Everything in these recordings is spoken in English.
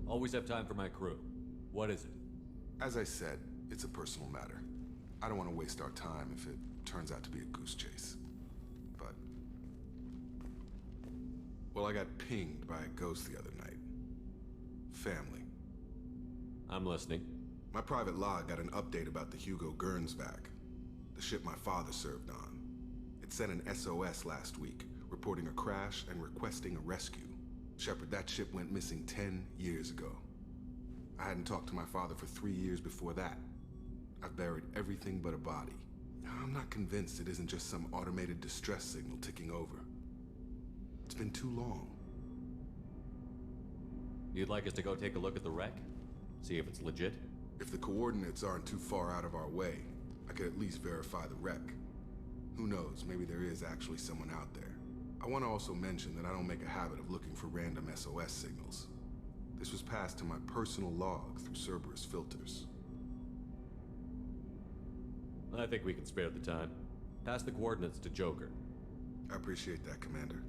Always have time for my crew. What is it? As I said, it's a personal matter. I don't want to waste our time if it turns out to be a goose chase. But... well, I got pinged by a ghost the other night. Family. I'm listening. My private log got an update about the Hugo Gernsback, the ship my father served on. It sent an SOS last week, reporting a crash and requesting a rescue. Shepard, that ship went missing 10 years ago. I hadn't talked to my father for 3 years before that. I've buried everything but a body. I'm not convinced it isn't just some automated distress signal ticking over. It's been too long. You'd like us to go take a look at the wreck? See if it's legit? If the coordinates aren't too far out of our way, I could at least verify the wreck. Who knows, maybe there is actually someone out there. I want to also mention that I don't make a habit of looking for random SOS signals. This was passed to my personal log through Cerberus filters. I think we can spare the time. Pass the coordinates to Joker. I appreciate that, Commander.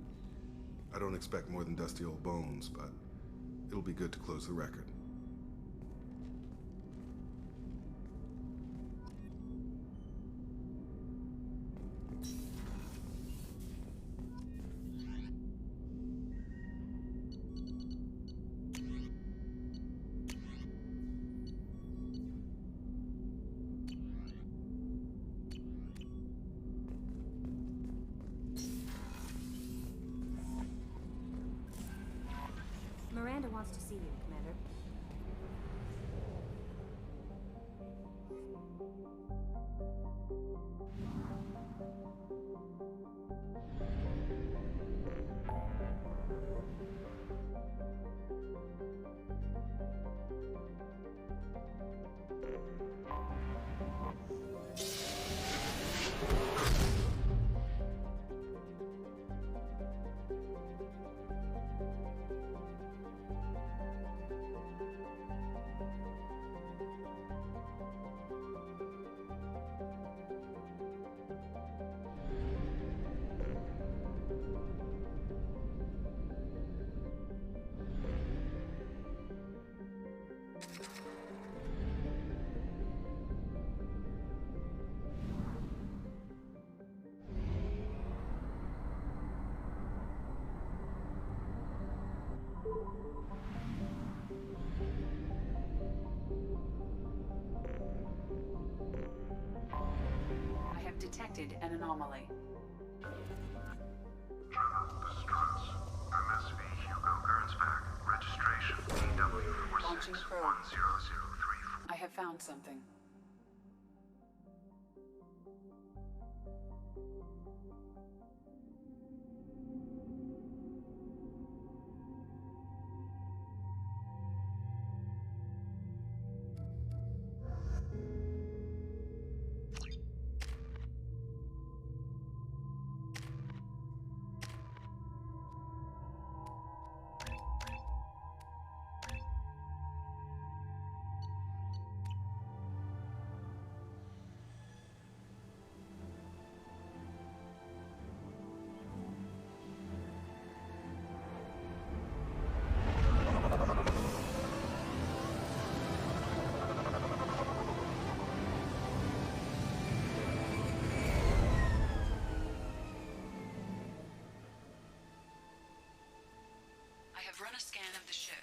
I don't expect more than dusty old bones, but it'll be good to close the record. Miranda wants to see you, Commander. Detected an anomaly. This is Trunks. MSV Hugo Gernsback. Registration Launching probe. DW461034. I have found something. Run a scan of the ship.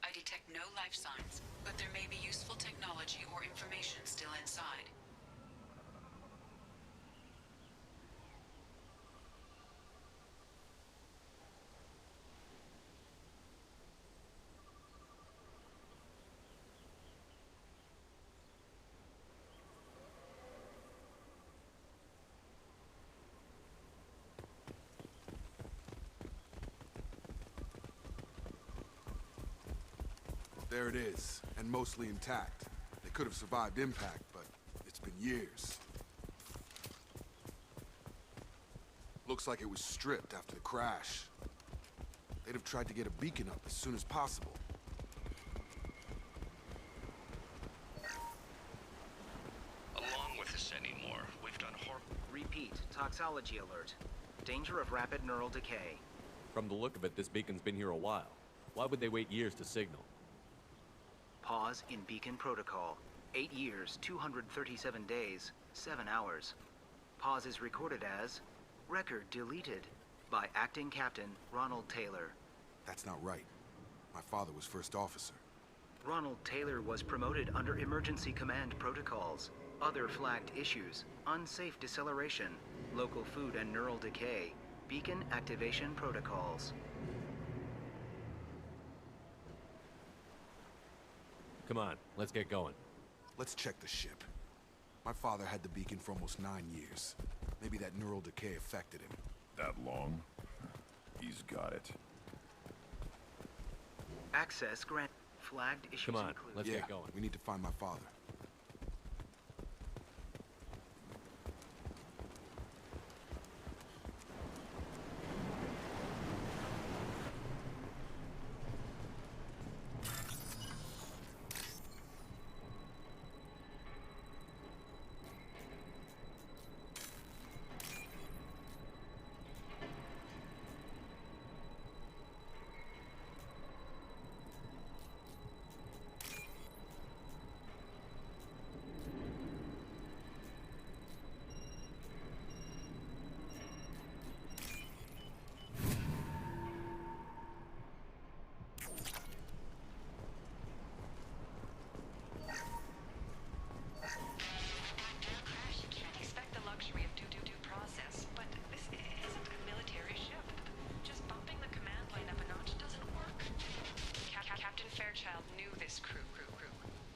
I detect no life signs, but there may be useful technology or information still inside. There it is, and mostly intact. They could have survived impact, but it's been years. Looks like it was stripped after the crash. They'd have tried to get a beacon up as soon as possible. Along with us anymore. We've done Repeat, toxology alert. Danger of rapid neural decay. From the look of it, this beacon's been here a while. Why would they wait years to signal? Pause in Beacon Protocol. 8 years, 237 days, 7 hours. Pause is recorded as record deleted by Acting Captain Ronald Taylor. That's not right. My father was first officer. Ronald Taylor was promoted under emergency command protocols. Other flagged issues: unsafe deceleration, local food and neural decay, beacon activation protocols. Come on, let's get going. Let's check the ship. My father had the beacon for almost 9 years. Maybe that neural decay affected him. That long? He's got it. Access grant. Flagged issues Come on, include... let's get going. We need to find my father.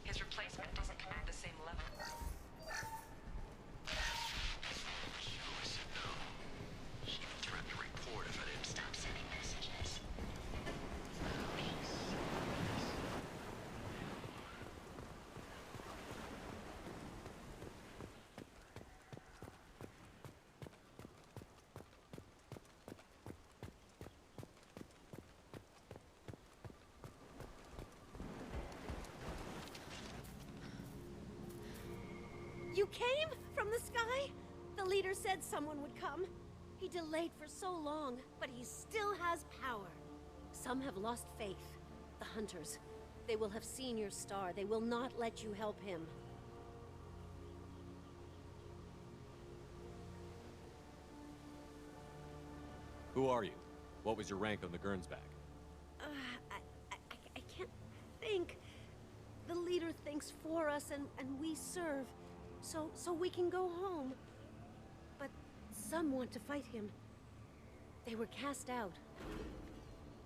His replacement doesn't command the same level. She threatened to report if I didn't stop sending messages. You came from the sky? The leader said someone would come. He delayed for so long, but he still has power. Some have lost faith. The hunters. They will have seen your star. They will not let you help him. Who are you? What was your rank on the Gernsback? I can't think. The leader thinks for us and we serve. So we can go home. But some want to fight him. They were cast out.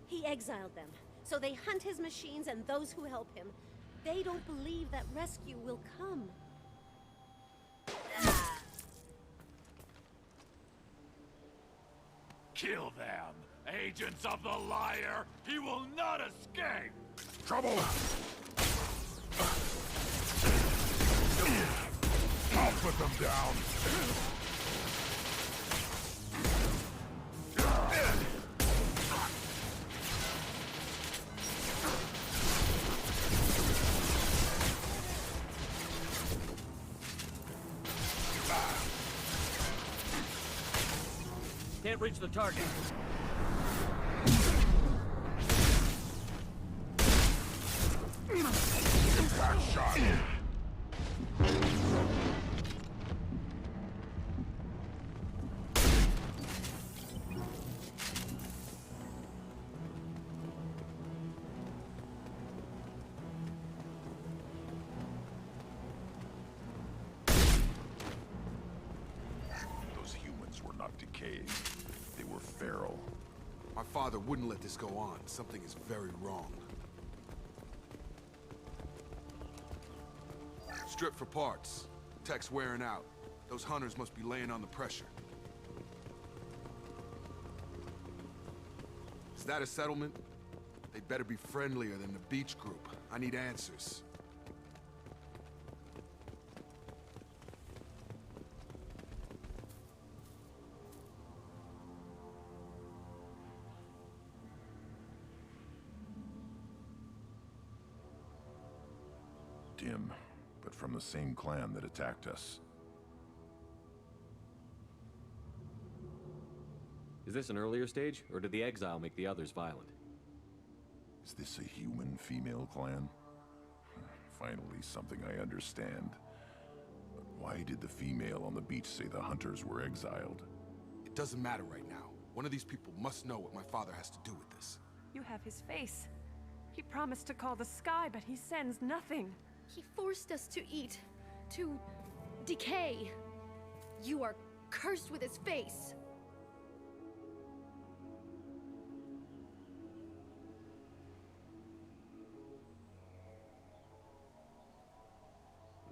He exiled them. So they hunt his machines and those who help him. They don't believe that rescue will come. Kill them! Agents of the liar! He will not escape! Trouble! I'll put them down! Can't reach the target. Back shot! Those humans were not decaying. They were feral. My father wouldn't let this go on. Something is very wrong. Strip for parts. Tech's wearing out. Those hunters must be laying on the pressure. Is that a settlement? They'd better be friendlier than the beach group. I need answers. Dim, but from the same clan that attacked us. Is this an earlier stage, or did the exile make the others violent? Is this a human female clan? Finally, something I understand. But why did the female on the beach say the hunters were exiled? It doesn't matter right now. One of these people must know what my father has to do with this. You have his face. He promised to call the sky, but he sends nothing. He forced us to eat, to decay. You are cursed with his face.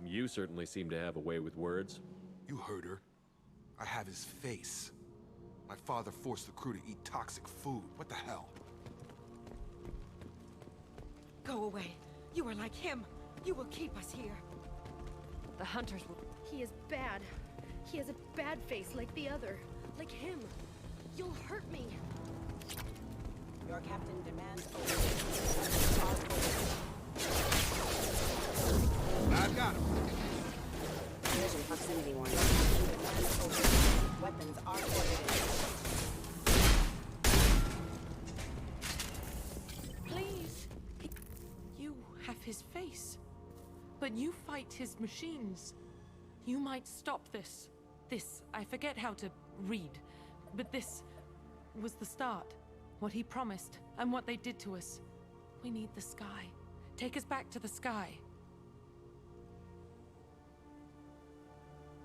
You certainly seem to have a way with words. You heard her. I have his face. My father forced the crew to eat toxic food. What the hell? Go away. You are like him. You will keep us here. The hunters will... He is bad. He has a bad face like the other. Like him. You'll hurt me. Your captain demands I got him. Collision proximity warning. Demands over. Weapons are coordinated. Please. You have his face. But you fight his machines. You might stop this. This, I forget how to read. But this was the start. What he promised, and what they did to us. We need the sky. Take us back to the sky.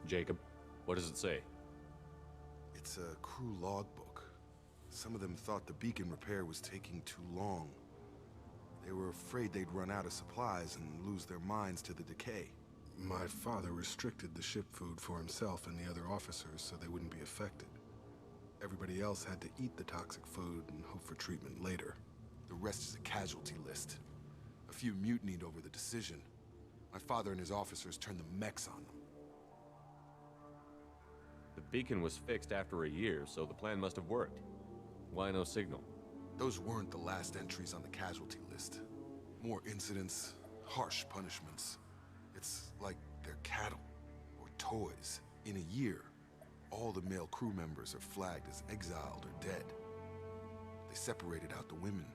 Jacob, what does it say? It's a crew logbook. Some of them thought the beacon repair was taking too long. They were afraid they'd run out of supplies and lose their minds to the decay. My father restricted the ship food for himself and the other officers so they wouldn't be affected. Everybody else had to eat the toxic food and hope for treatment later. The rest is a casualty list. A few mutinied over the decision. My father and his officers turned the mechs on them. The beacon was fixed after a year, so the plan must have worked. Why no signal? Those weren't the last entries on the casualty list. More incidents, harsh punishments. It's like they're cattle, or toys. In a year, all the male crew members are flagged as exiled or dead. They separated out the women,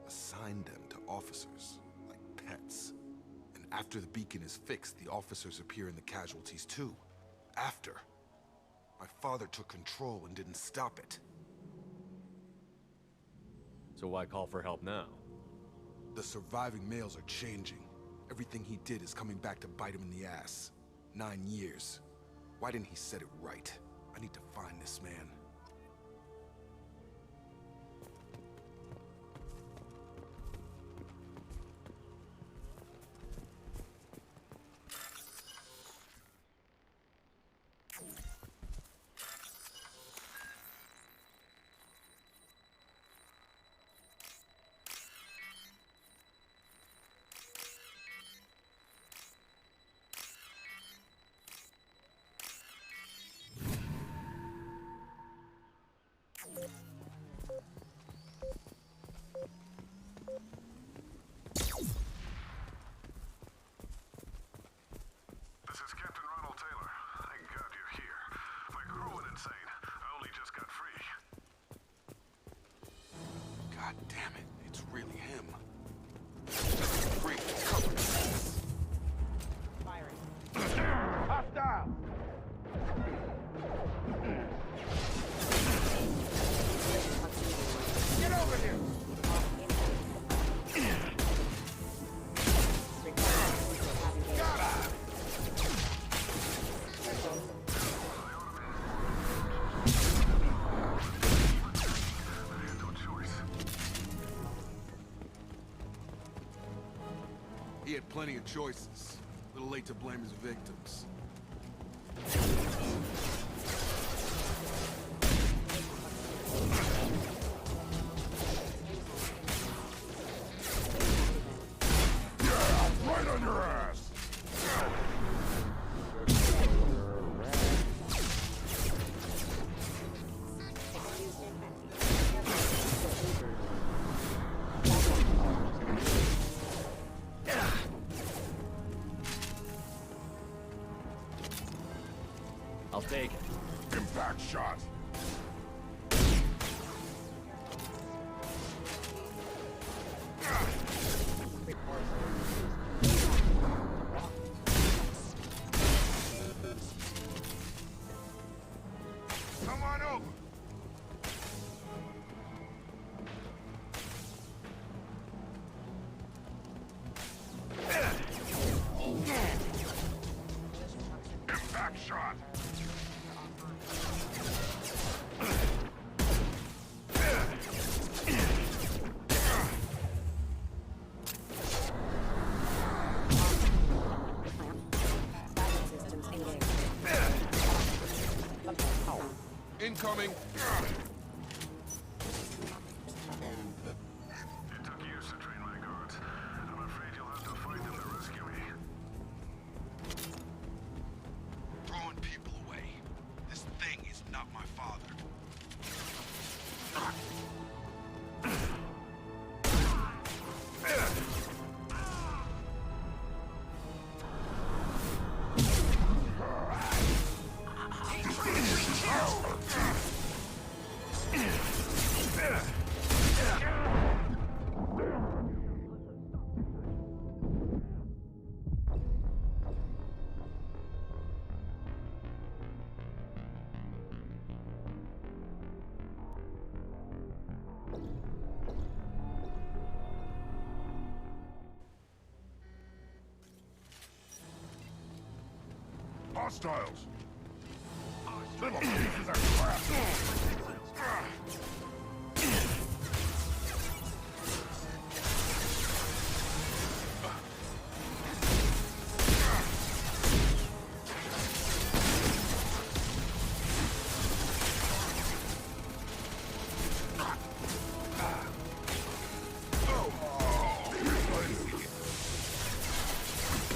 assigned them to officers, like pets. And after the beacon is fixed, the officers appear in the casualties too. After. My father took control and didn't stop it. So why call for help now? The surviving males are changing. Everything he did is coming back to bite him in the ass. 9 years. Why didn't he set it right? I need to find this man. This is Captain Ronald Taylor. Thank God you're here. My crew went insane. I only just got free. God damn it, it's really him. Free, cover. Firing. Hostile! Get over here! He had plenty of choices. A little late to blame his victims. Right on your ass! I'll take it. Impact shot! incoming! It took years to train my guards. I'm afraid you'll have to fight them to rescue me. Throwing people away. This thing is not my father. Hostiles! Little pieces of crap!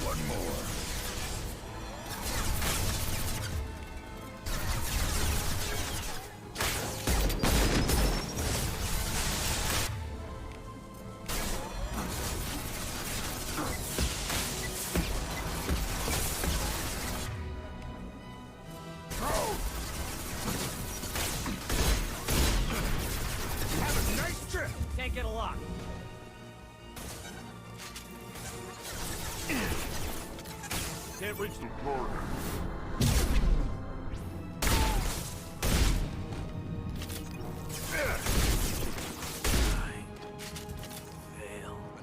One more. Can't get a lock. Can't reach the target.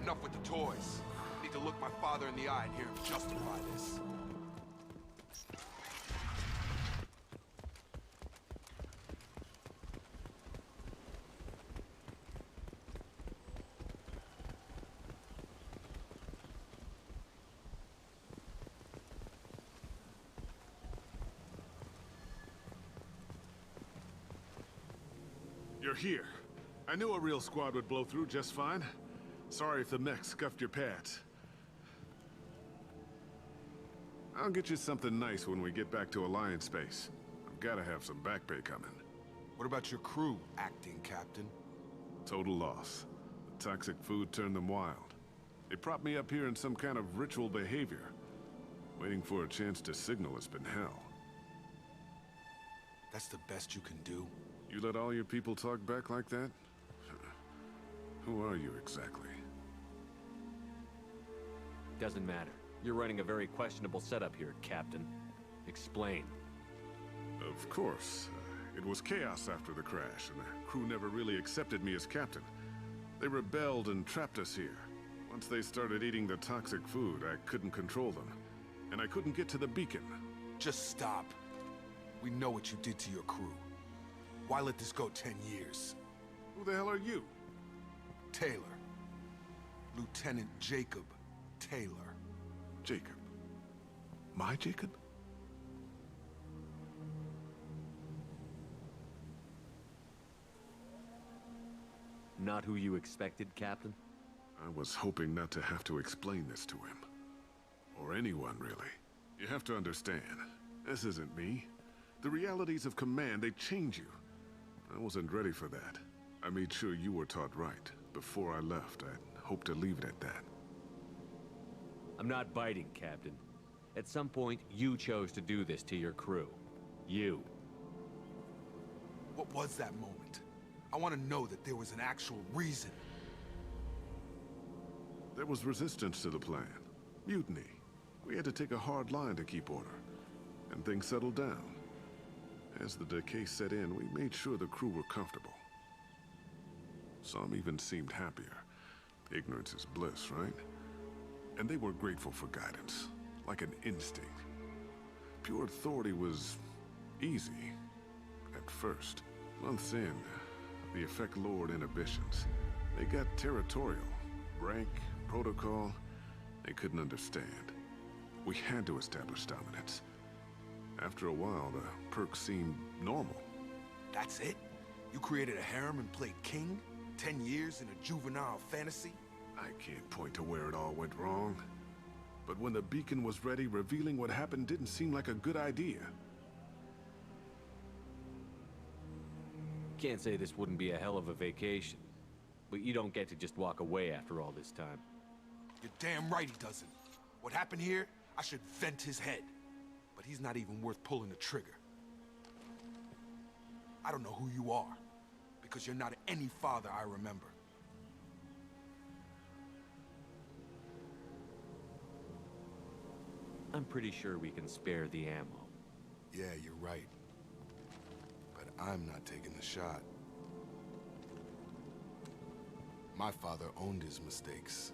Enough with the toys. Need to look my father in the eye and hear him justify this. You're here. I knew a real squad would blow through just fine. Sorry if the mech scuffed your pads. I'll get you something nice when we get back to Alliance space. I've gotta have some back pay coming. What about your crew, acting captain? Total loss. The toxic food turned them wild. They propped me up here in some kind of ritual behavior. Waiting for a chance to signal has been hell. That's the best you can do? You let all your people talk back like that? Who are you exactly? Doesn't matter. You're running a very questionable setup here, Captain. Explain. Of course. It was chaos after the crash, and the crew never really accepted me as captain. They rebelled and trapped us here. Once they started eating the toxic food, I couldn't control them. And I couldn't get to the beacon. Just stop. We know what you did to your crew. Why let this go 10 years? Who the hell are you? Taylor. Lieutenant Jacob Taylor. Jacob. My Jacob? Not who you expected, Captain? I was hoping not to have to explain this to him. Or anyone, really. You have to understand, this isn't me. The realities of command, they change you. I wasn't ready for that. I made sure you were taught right. Before I left, I'd hoped to leave it at that. I'm not biting, Captain. At some point, you chose to do this to your crew. You. What was that moment? I want to know that there was an actual reason. There was resistance to the plan. Mutiny. We had to take a hard line to keep order. And things settled down. As the decay set in, we made sure the crew were comfortable. Some even seemed happier. Ignorance is bliss, right? And they were grateful for guidance, like an instinct. Pure authority was easy, at first. Months in, the effect lowered inhibitions. They got territorial. Rank, protocol, they couldn't understand. We had to establish dominance. After a while, the perks seemed normal. That's it? You created a harem and played king? 10 years in a juvenile fantasy? I can't point to where it all went wrong. But when the beacon was ready, revealing what happened didn't seem like a good idea. Can't say this wouldn't be a hell of a vacation. But you don't get to just walk away after all this time. You're damn right he doesn't. What happened here, I should vent his head. But he's not even worth pulling the trigger. I don't know who you are, because you're not any father I remember. I'm pretty sure we can spare the ammo. Yeah, you're right. But I'm not taking the shot. My father owned his mistakes.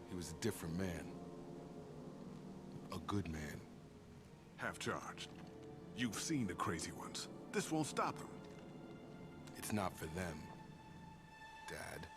He was a different man. A good man. Half-charged. You've seen the crazy ones. This won't stop them. It's not for them, Dad.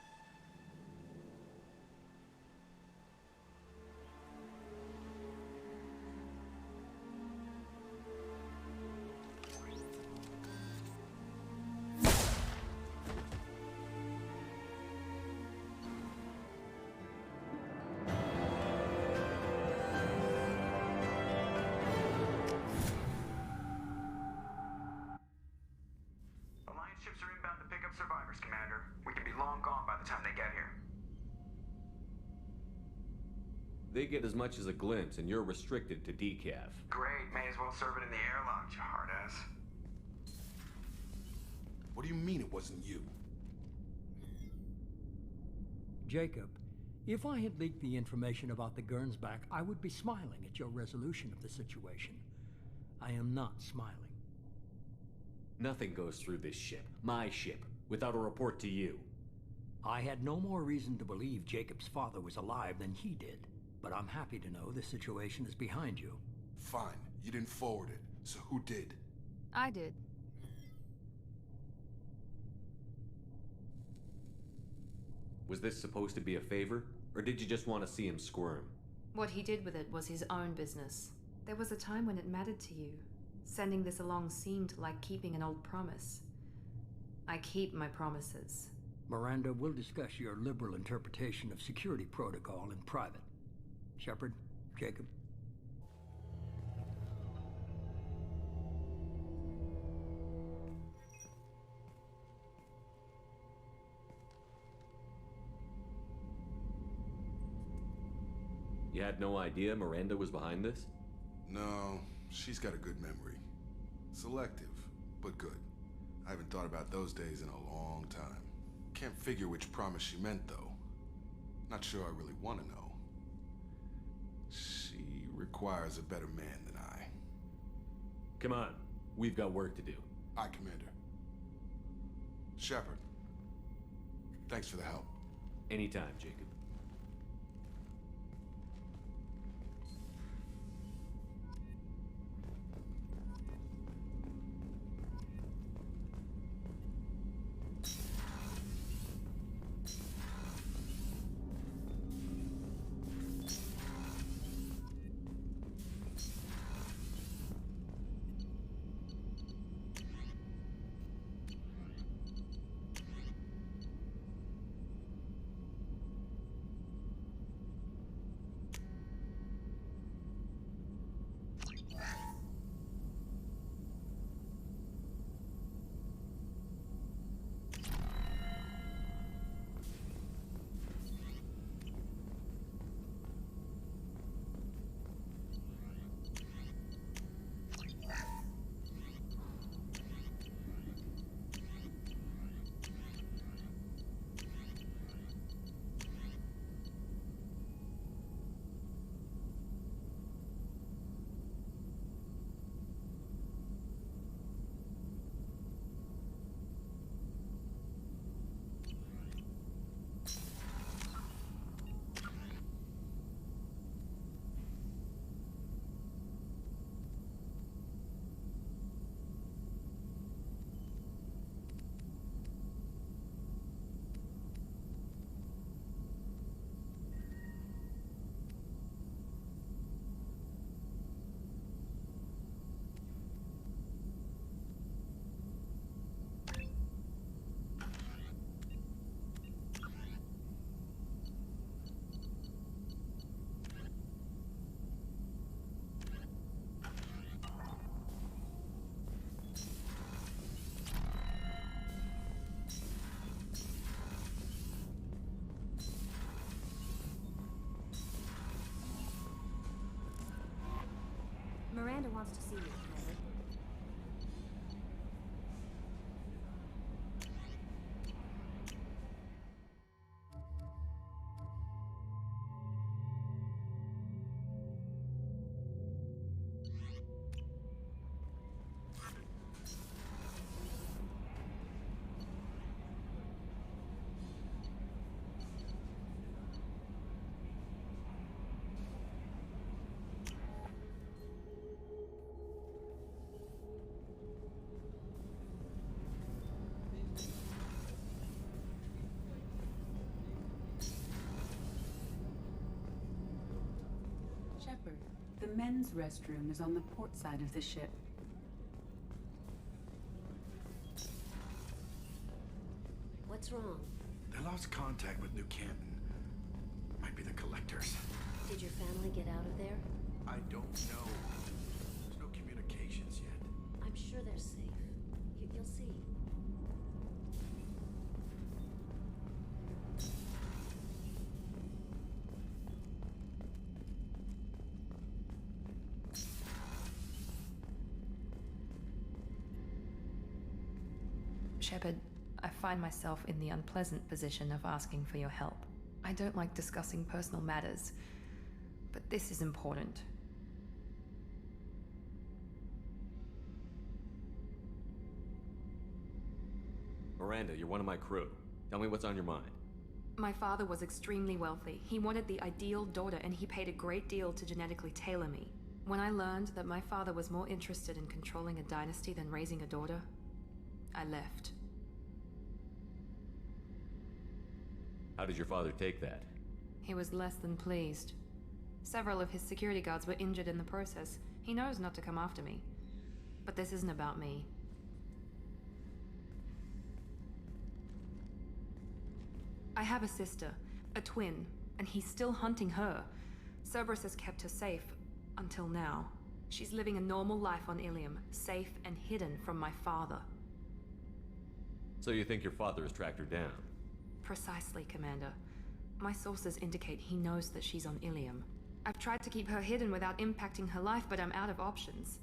Alliance ships are inbound to pick up survivors, Commander. We can be long gone by the time they get here. They get as much as a glimpse, and you're restricted to decaf. Great, may as well serve it in the airlock, you hard ass. What do you mean it wasn't you? Jacob, if I had leaked the information about the Gernsback, I would be smiling at your resolution of the situation. I am not smiling. Nothing goes through this ship, my ship, without a report to you. I had no more reason to believe Jacob's father was alive than he did, but I'm happy to know the situation is behind you. Fine, you didn't forward it, so who did? I did. Was this supposed to be a favor, or did you just want to see him squirm? What he did with it was his own business. There was a time when it mattered to you. Sending this along seemed like keeping an old promise. I keep my promises. Miranda, we'll discuss your liberal interpretation of security protocol in private. Shepard, Jacob. You had no idea Miranda was behind this? No, she's got a good memory. Selective, but good. I haven't thought about those days in a long time. Can't figure which promise she meant, though. Not sure I really want to know. She requires a better man than I. Come on, we've got work to do. Aye, Commander. Shepard, thanks for the help. Anytime, Jacob. Miranda wants to see you, Commander. Shepard, the men's restroom is on the port side of the ship. What's wrong? They lost contact with New Canton. Might be the collectors. Did your family get out of there? I don't know. There's no communications yet. I'm sure they're safe. You'll see. Shepard, I find myself in the unpleasant position of asking for your help. I don't like discussing personal matters, but this is important. Miranda, you're one of my crew. Tell me what's on your mind. My father was extremely wealthy. He wanted the ideal daughter, and he paid a great deal to genetically tailor me. When I learned that my father was more interested in controlling a dynasty than raising a daughter, I left. How did your father take that? He was less than pleased. Several of his security guards were injured in the process. He knows not to come after me. But this isn't about me. I have a sister, a twin, and he's still hunting her. Cerberus has kept her safe, until now. She's living a normal life on Ilium, safe and hidden from my father. So you think your father has tracked her down? Precisely, Commander. My sources indicate he knows that she's on Ilium. I've tried to keep her hidden without impacting her life, but I'm out of options.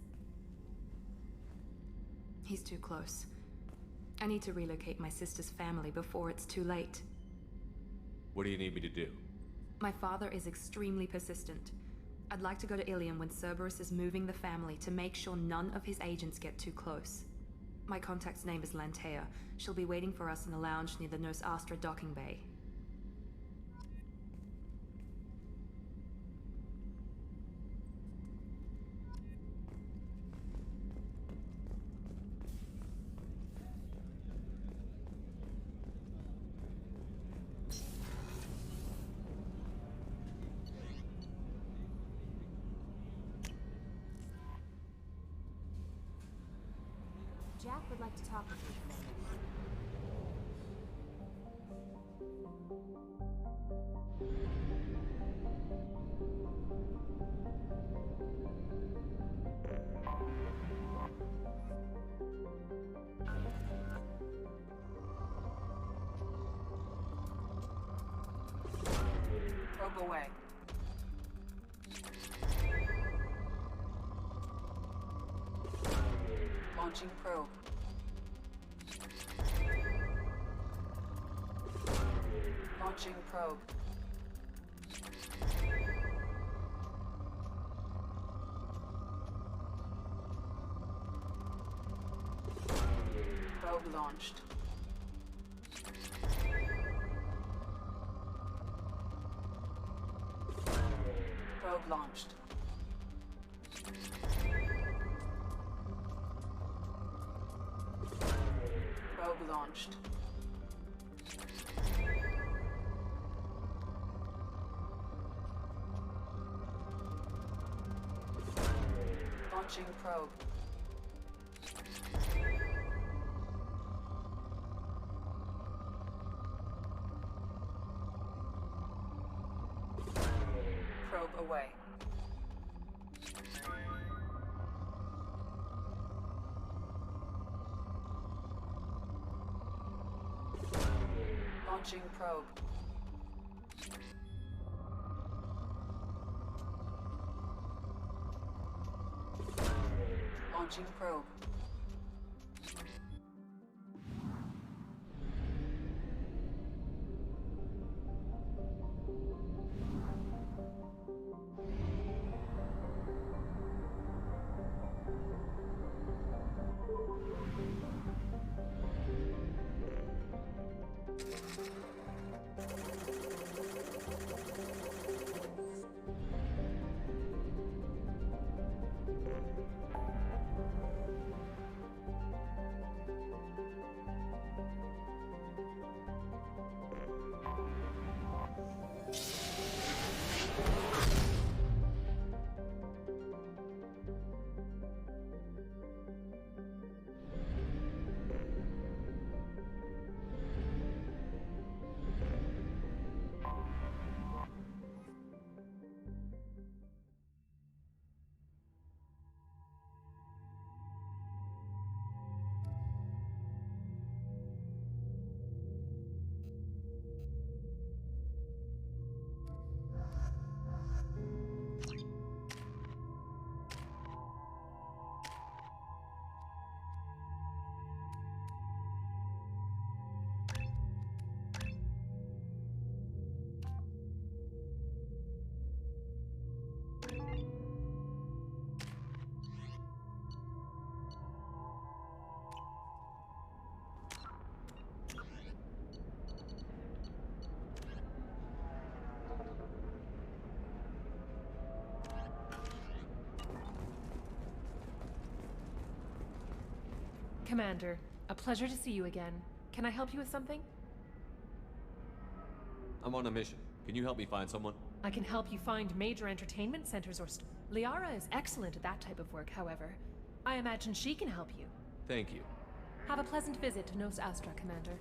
He's too close. I need to relocate my sister's family before it's too late. What do you need me to do? My father is extremely persistent. I'd like to go to Ilium when Cerberus is moving the family to make sure none of his agents get too close. My contact's name is Lantea. She'll be waiting for us in the lounge near the Nos Astra docking bay. Jack would like to talk with you, Commander. Probe away. Launching probe. Launching probe. Probe launched. Probe launched. Probe launched. Launching probe. Probe away. Launching probe. Launching probe. Commander, a pleasure to see you again. Can I help you with something? I'm on a mission. Can you help me find someone? I can help you find major entertainment centers or Liara is excellent at that type of work, however. I imagine she can help you. Thank you. Have a pleasant visit to Nos Astra, Commander.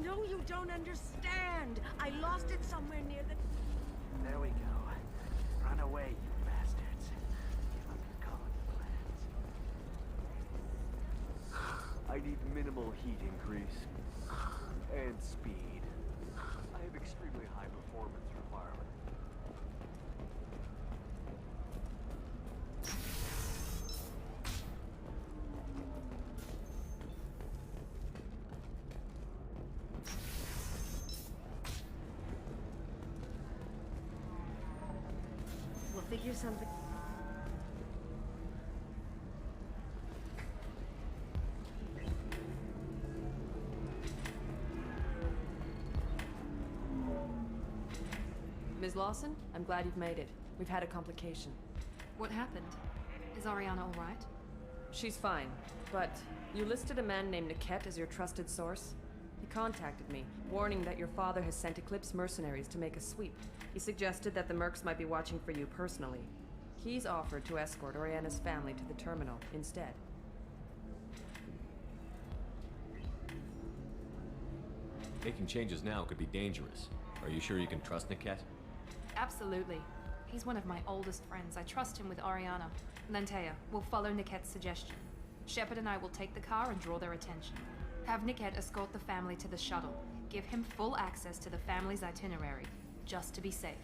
No, you don't understand. I lost it somewhere near the... There we go. Run away, you bastards. Give up your colony plans. I need minimal heat increase. And speed. I have extremely high performance requirements. We'll figure something... Ms. Lawson, I'm glad you've made it. We've had a complication. What happened? Is Ariana all right? She's fine, but you listed a man named Niket as your trusted source. He contacted me, warning that your father has sent Eclipse mercenaries to make a sweep. He suggested that the Mercs might be watching for you personally. He's offered to escort Oriana's family to the terminal instead. Making changes now could be dangerous. Are you sure you can trust Niket? Absolutely. He's one of my oldest friends. I trust him with Ariana. Lantea, we'll follow Niket's suggestion. Shepard and I will take the car and draw their attention. Have Niket escort the family to the shuttle. Give him full access to the family's itinerary, just to be safe.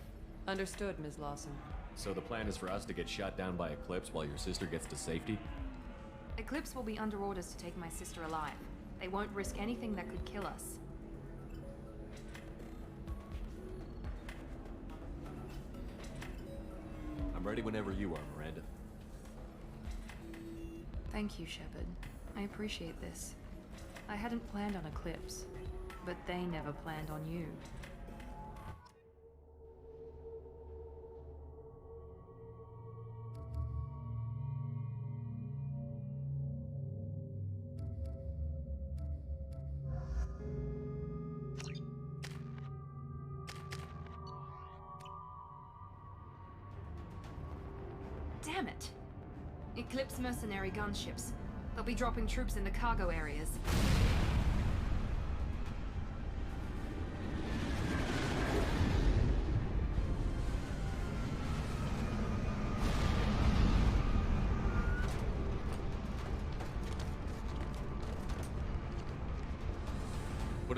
Understood, Ms. Lawson. So the plan is for us to get shot down by Eclipse while your sister gets to safety? Eclipse will be under orders to take my sister alive. They won't risk anything that could kill us. I'm ready whenever you are, Miranda. Thank you, Shepard. I appreciate this. I hadn't planned on Eclipse, but they never planned on you. Damn it! Eclipse mercenary gunships. They'll be dropping troops in the cargo areas.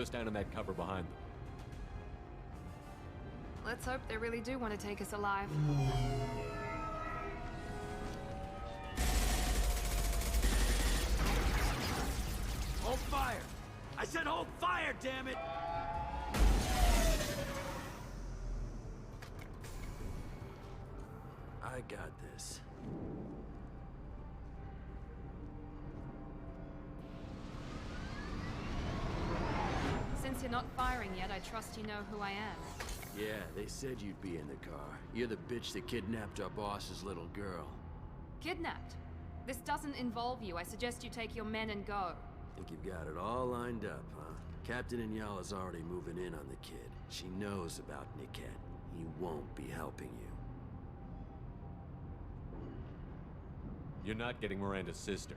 us down in that cover behind them. Let's hope they really do want to take us alive. Hold fire! I said hold fire, damn it! I got this. Since you're not firing yet, I trust you know who I am. Yeah, they said you'd be in the car. You're the bitch that kidnapped our boss's little girl. Kidnapped? This doesn't involve you. I suggest you take your men and go. Think you've got it all lined up, huh? Captain Inyala's already moving in on the kid. She knows about Niket. He won't be helping you. You're not getting Miranda's sister.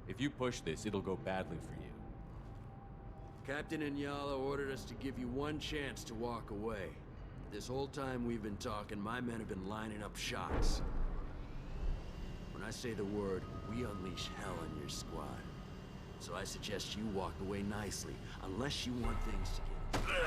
If you push this, it'll go badly for you. Captain Inyala ordered us to give you one chance to walk away. This whole time we've been talking, my men have been lining up shots. When I say the word, we unleash hell on your squad. So I suggest you walk away nicely, unless you want things to get...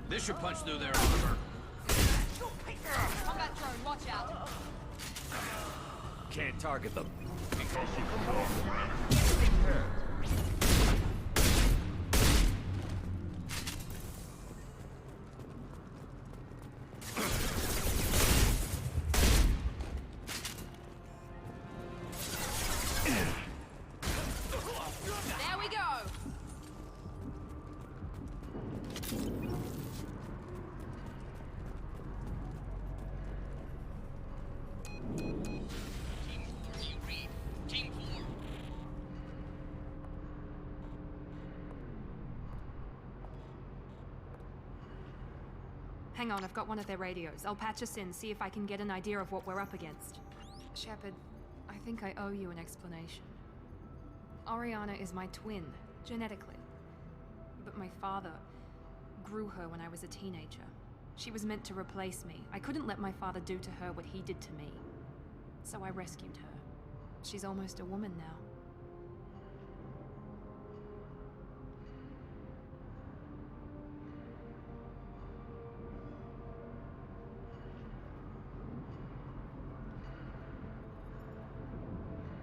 This should punch through their armor. Combat drone, watch out. Can't target them. There we go. Hang on, I've got one of their radios. I'll patch us in, see if I can get an idea of what we're up against. Shepard, I think I owe you an explanation. Oriana is my twin, genetically. But my father grew her when I was a teenager. She was meant to replace me. I couldn't let my father do to her what he did to me. So I rescued her. She's almost a woman now.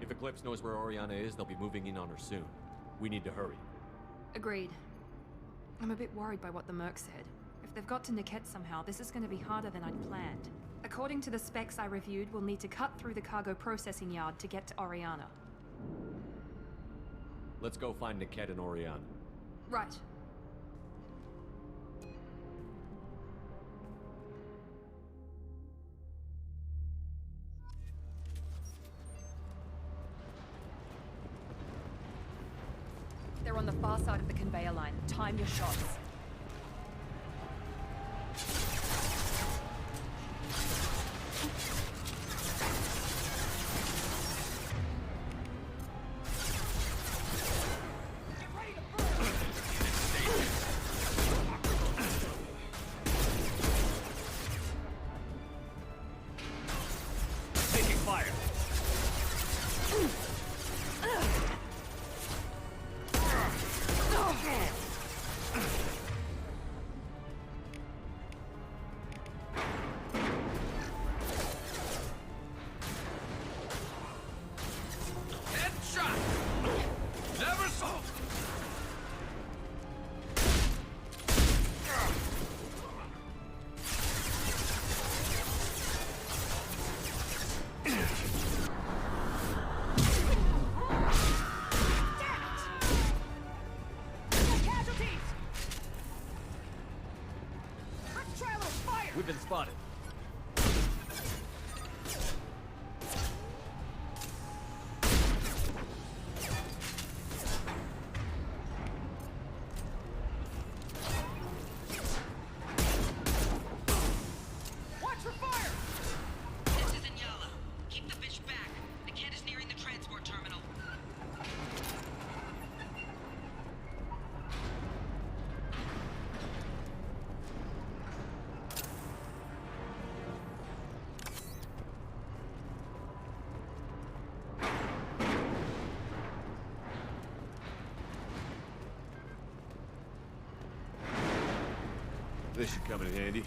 If Eclipse knows where Oriana is, they'll be moving in on her soon. We need to hurry. Agreed. I'm a bit worried by what the Merc said. If they've got to Niket somehow, this is going to be harder than I'd planned. According to the specs I reviewed, we'll need to cut through the cargo processing yard to get to Oriana. Let's go find Niket and Oriana. Right. They're on the far side of the conveyor line. Time your shots. Taking fire. This should come in handy.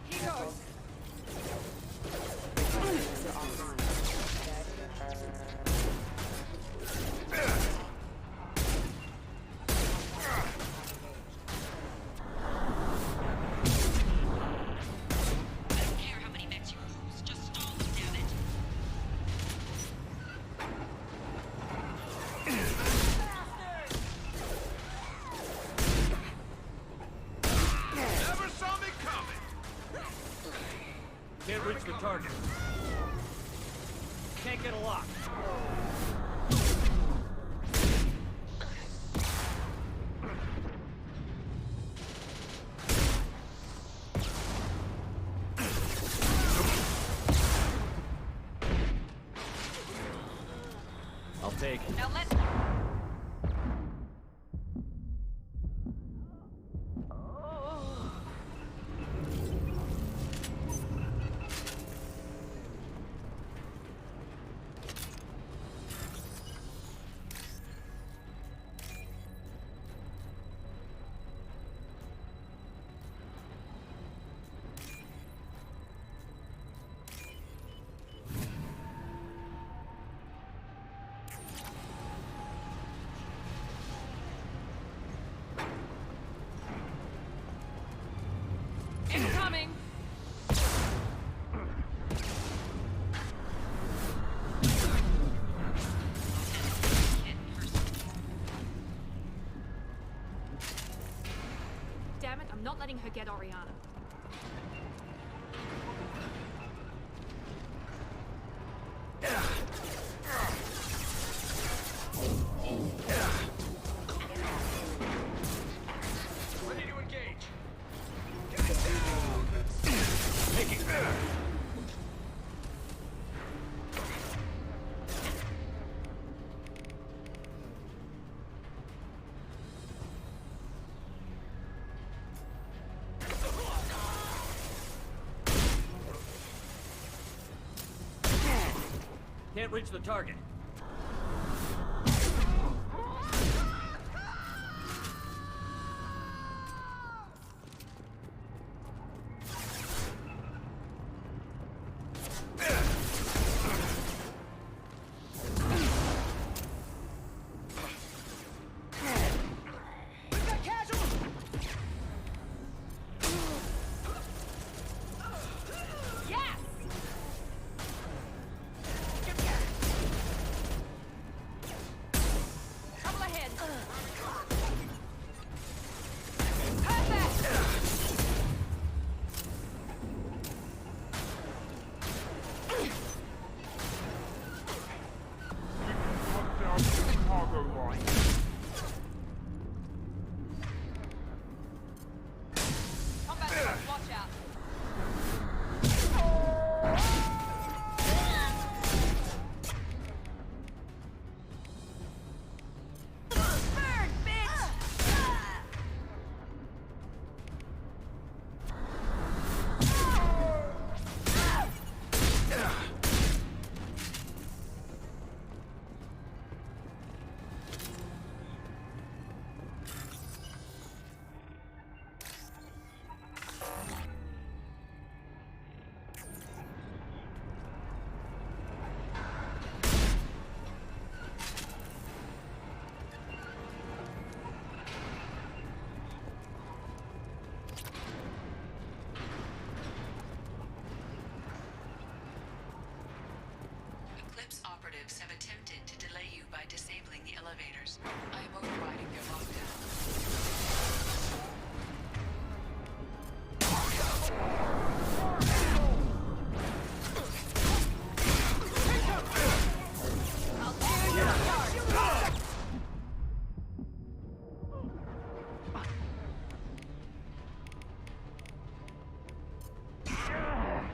He goes. Can't reach the target. Can't get a lock. I'll take. Now let. Incoming! Damn it, I'm not letting her get Oriana. Ready to engage. Can't reach the target. Eclipse operatives have attempted to delay you by disabling the elevators. I am overriding their lockdown.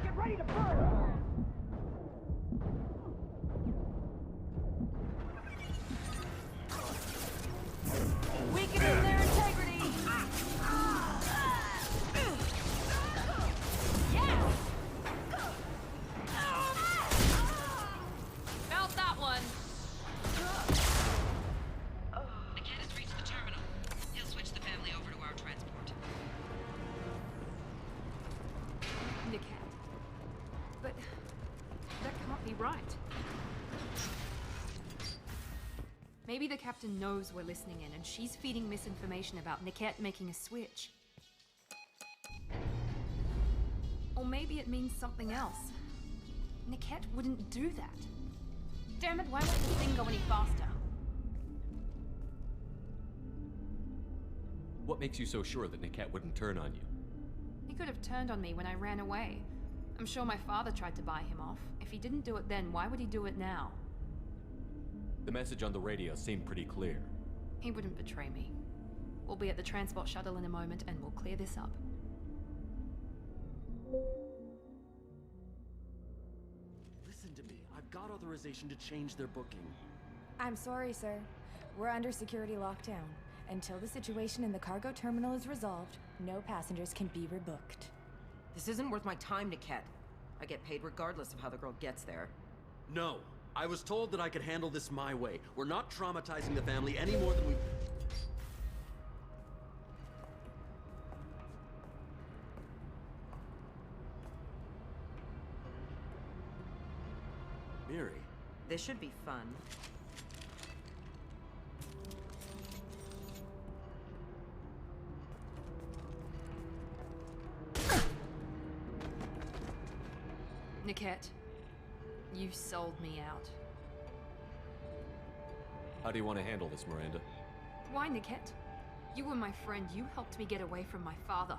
Get ready to burn! We can in there and Maybe the captain knows we're listening in and she's feeding misinformation about Niket making a switch. Or maybe it means something else. Niket wouldn't do that. Damn it, why won't the thing go any faster? What makes you so sure that Niket wouldn't turn on you? He could have turned on me when I ran away. I'm sure my father tried to buy him off. If he didn't do it then, why would he do it now? The message on the radio seemed pretty clear. He wouldn't betray me. We'll be at the transport shuttle in a moment and we'll clear this up. Listen to me. I've got authorization to change their booking. I'm sorry, sir. We're under security lockdown. Until the situation in the cargo terminal is resolved, no passengers can be rebooked. This isn't worth my time, Niket. I get paid regardless of how the girl gets there. No. I was told that I could handle this my way. We're not traumatizing the family any more than we... Miri. This should be fun. Niket, you sold me out. How do you want to handle this, Miranda? Why, Niket? You were my friend. You helped me get away from my father.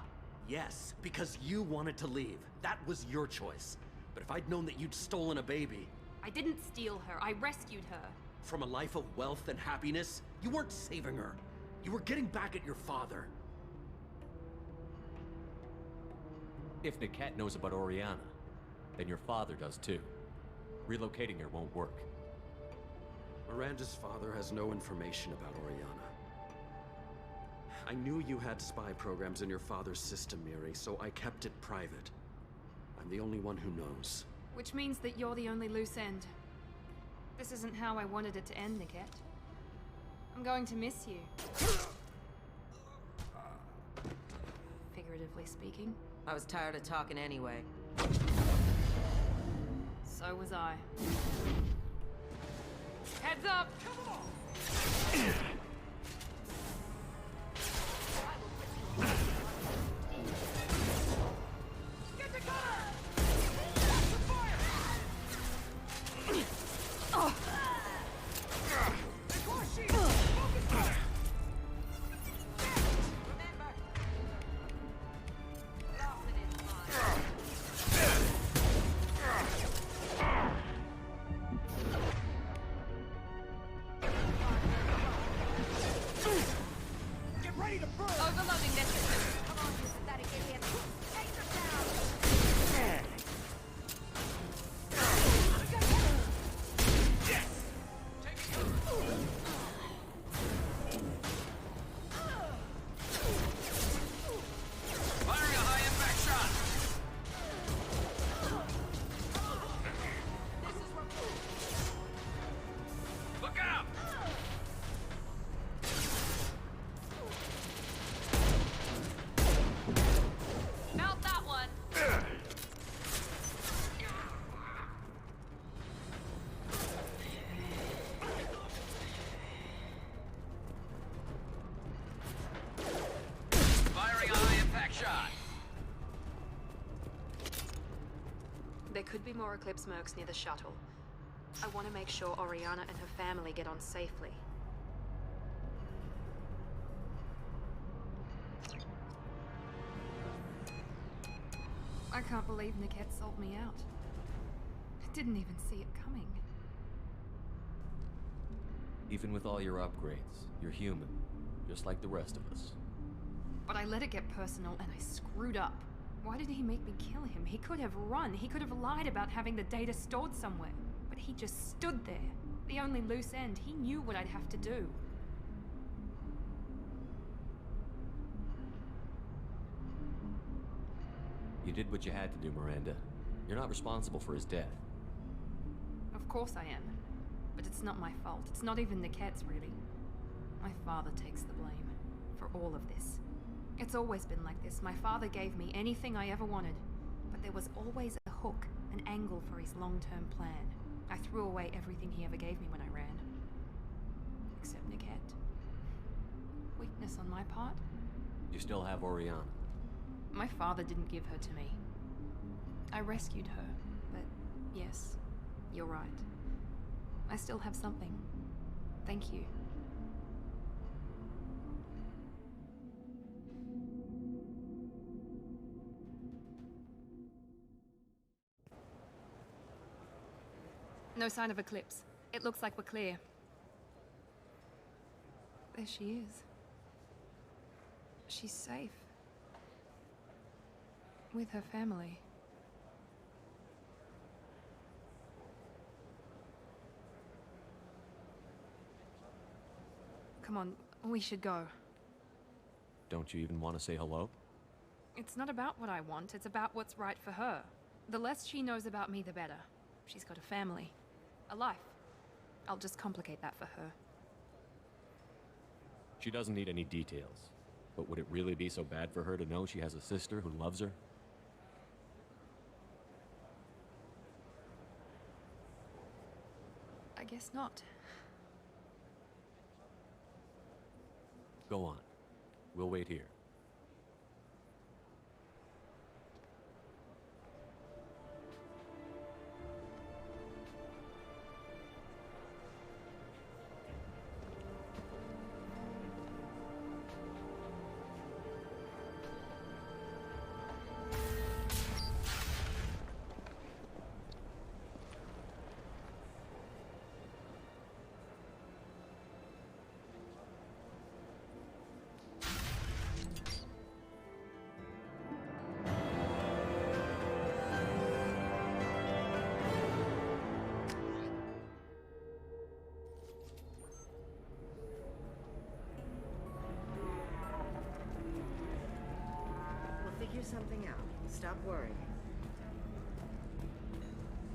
Yes, because you wanted to leave. That was your choice. But if I'd known that you'd stolen a baby... I didn't steal her. I rescued her. From a life of wealth and happiness, you weren't saving her. You were getting back at your father. If Niket knows about Oriana, then your father does too. Relocating her won't work. Miranda's father has no information about Oriana. I knew you had spy programs in your father's system, Miri, so I kept it private. I'm the only one who knows. Which means that you're the only loose end. This isn't how I wanted it to end, Niket. I'm going to miss you. Figuratively speaking. I was tired of talking anyway. So was I. Heads up! Come on! Get the gunner! Watch the fire! Oh! Focus fire! Remember, Get ready to burn! Overloading this system. come on, you pathetic idiot. Take them down! Firing a high-impact shot! Look out! Mount that one. Firing a high-impact shot! There could be more Eclipse mercs near the shuttle. I want to make sure Oriana and her family get on safely. I can't believe Niket sold me out. I didn't even see it coming. Even with all your upgrades, you're human, just like the rest of us. But I let it get personal and I screwed up. Why did he make me kill him? He could have run. He could have lied about having the data stored somewhere. But he just stood there. The only loose end. He knew what I'd have to do. You did what you had to do, Miranda. You're not responsible for his death. Of course I am. But it's not my fault. It's not even Niket's, really. My father takes the blame for all of this. It's always been like this. My father gave me anything I ever wanted, but there was always a hook, an angle for his long-term plan. I threw away everything he ever gave me when I ran. Except smartness on my part. You still have Oriana. My father didn't give her to me. I rescued her, but yes, you're right. I still have something. Thank you. No sign of Eclipse. It looks like we're clear. There she is. She's safe. With her family. Come on, we should go. Don't you even want to say hello? It's not about what I want, it's about what's right for her. The less she knows about me, the better. She's got a family. A life. I'll just complicate that for her. She doesn't need any details. But would it really be so bad for her to know she has a sister who loves her? I guess not. Go on. We'll wait here. Figure something out. Stop worrying.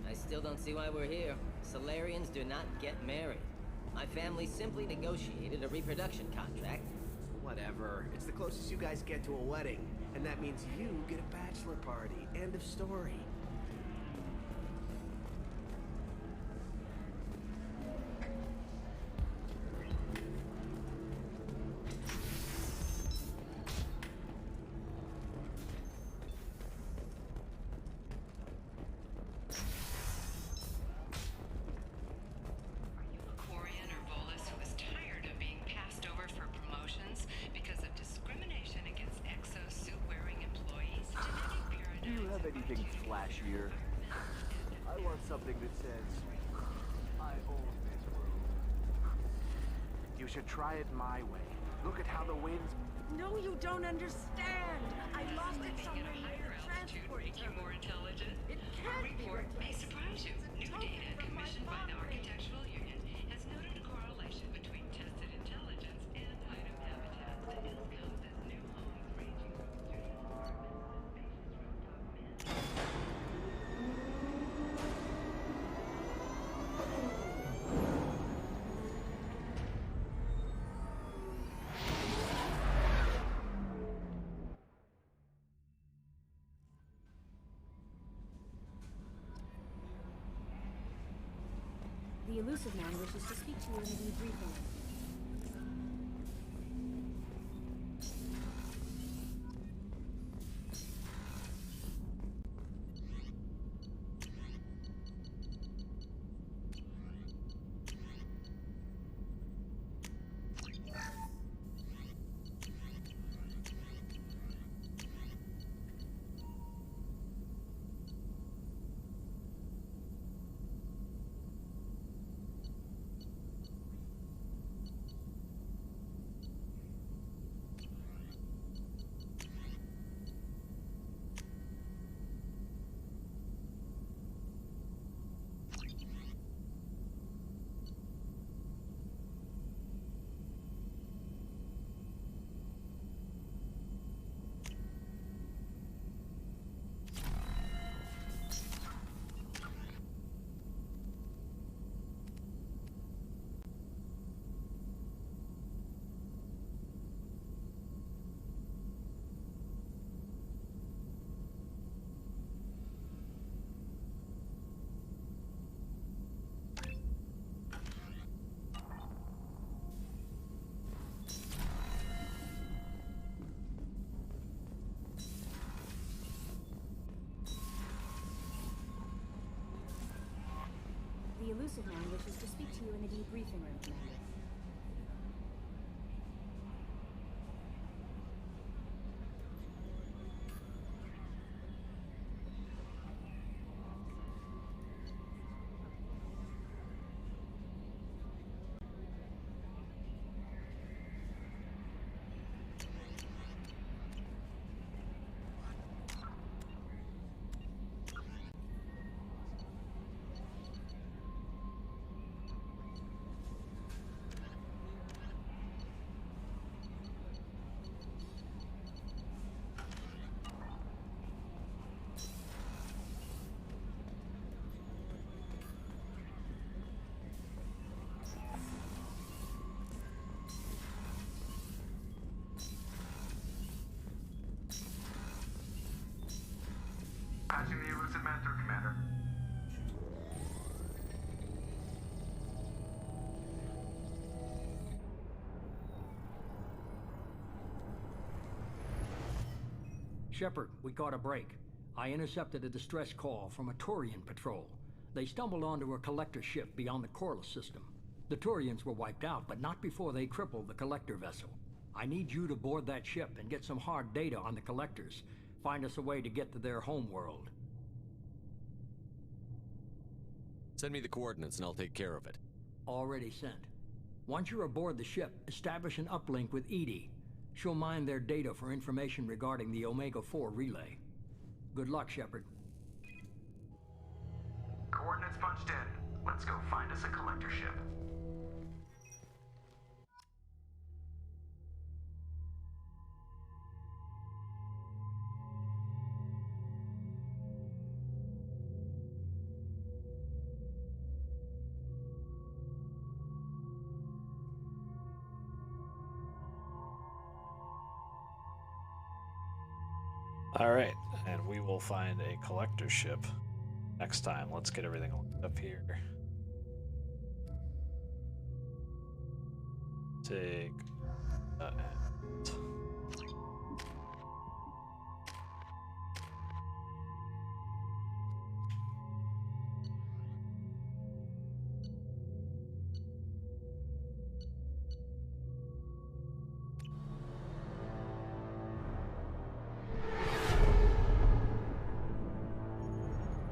I still don't see why we're here. Solarians do not get married. My family simply negotiated a reproduction contract. Whatever. It's the closest you guys get to a wedding. And that means you get a bachelor party. End of story. Anything flashier. I want something that says, I own this world. You should try it my way. Look at how the winds... No, you don't understand. I lost it somewhere near the transport. Make you more intelligent? It can't be report may surprise you. New data commissioned by the Architectural Union has noted a correlation between tested intelligence and item habitats that discounts as new homes ranging from The elusive man wishes to speak to you in a debriefing. House of mine wishes to speak to you in the debriefing room, Commander. Patching the elusive man through, Commander. Shepard, we caught a break. I intercepted a distress call from a Turian patrol. They stumbled onto a collector ship beyond the Corliss system. The Turians were wiped out, but not before they crippled the collector vessel. I need you to board that ship and get some hard data on the collectors. Find us a way to get to their homeworld. Send me the coordinates and I'll take care of it. Already sent. Once you're aboard the ship, establish an uplink with Edie. She'll mine their data for information regarding the Omega-4 relay. Good luck, Shepard. Coordinates punched in. Let's go find us a collector ship. Alright, and we will find a collector ship next time. Let's get everything up here. Take that.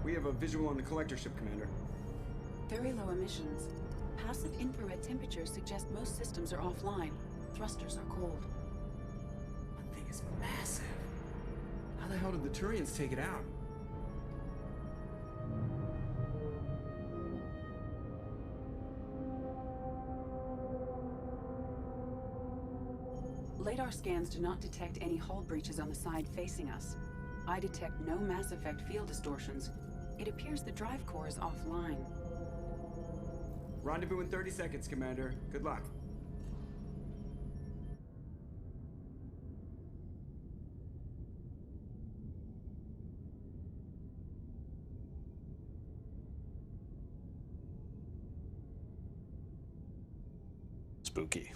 We have a visual on the collector ship, Commander. Very low emissions. Passive infrared temperatures suggest most systems are offline. Thrusters are cold. That thing is massive. How the hell did the Turians take it out? Radar scans do not detect any hull breaches on the side facing us. I detect no Mass Effect field distortions. It appears the drive core is offline. Rendezvous in 30 seconds, Commander. Good luck. Spooky.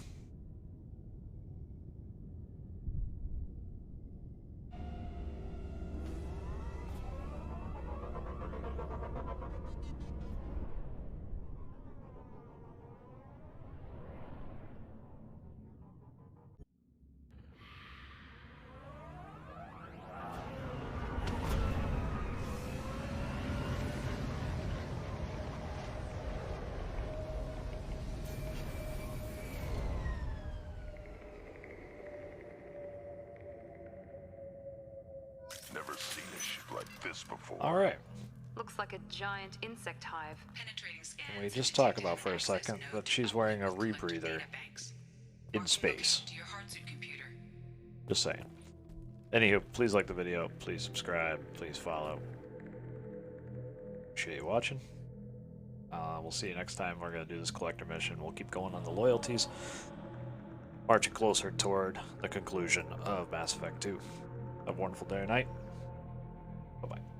Never seen a ship like this before. All right. Looks like a giant insect hive. Can we just talk about for a second that she's wearing a rebreather in space? Just saying. Anywho, please like the video, please subscribe, please follow. Appreciate you watching. We'll see you next time. We're going to do this collector mission. We'll keep going on the loyalties, marching closer toward the conclusion of Mass Effect 2. Have a wonderful day or night. Bye-bye.